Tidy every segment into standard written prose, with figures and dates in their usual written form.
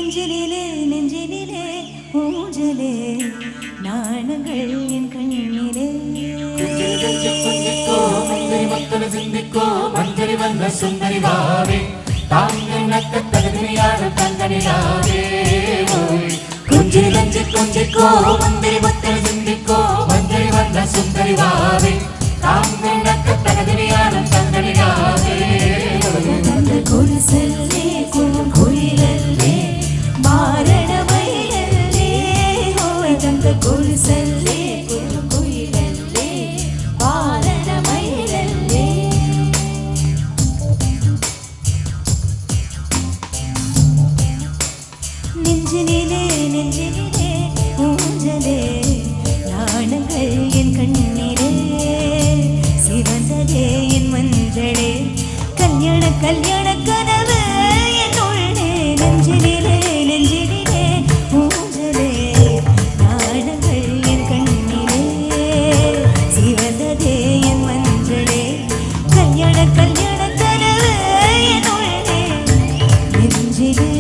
நெஞ்சினிலே நெஞ்சினிலே ஊஞ்சலே நாணங்கள் என் கண்ணிலே மக்களை சிந்திக்கோ மஞ்சரி வந்த சுந்தரி வாவே தாங்கள் நக்க தகுதியான தங்கனிலாவே கொஞ்சி லஞ்சி கொஞ்சிக்கோ மந்திரி மக்களை சிந்திக்கோ மஞ்சரி வந்த சுந்தரி வாவே தாங்கள் நக்க தகுதியான தங்கனிலாவே குடிசல்லே குயிலல்லே மாரணமயிலல்லே தந்த குடிசல்லே குயிலல்லே மாரணமயிலல்லே நெஞ்சினிலே நெஞ்சினிலே ஊஞ்சலே நாணங்கள் என் கண்ணிலே சிவந்ததே என் மஞ்சளே கல்யாண கல்யாண கனவு என் உள்ளே நெஞ்சினிலே நெஞ்சினிலே ஊஞ்சலே நாணங்கள் என் கண்ணிலே சிவந்ததே என் மஞ்சளே கல்யாண கல்யாண கனவு என் உள்ளே நெஞ்சிலே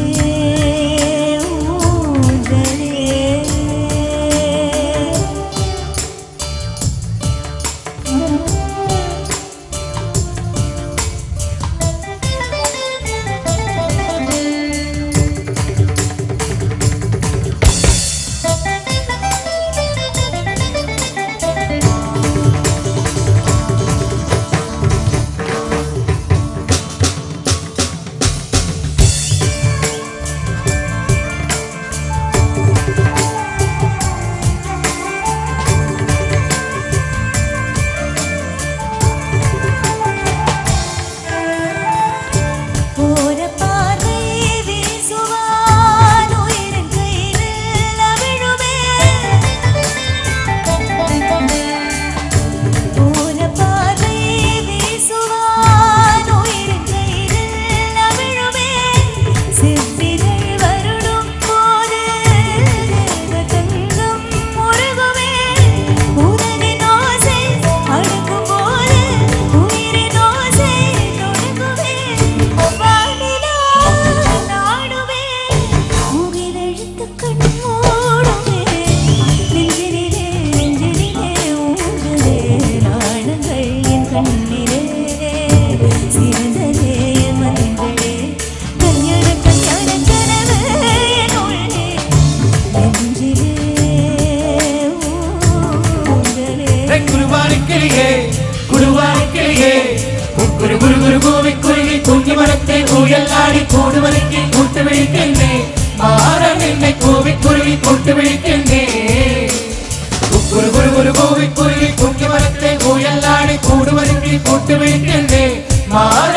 கூடுவதற்கு கூட்டு வைக்கின்றே மாற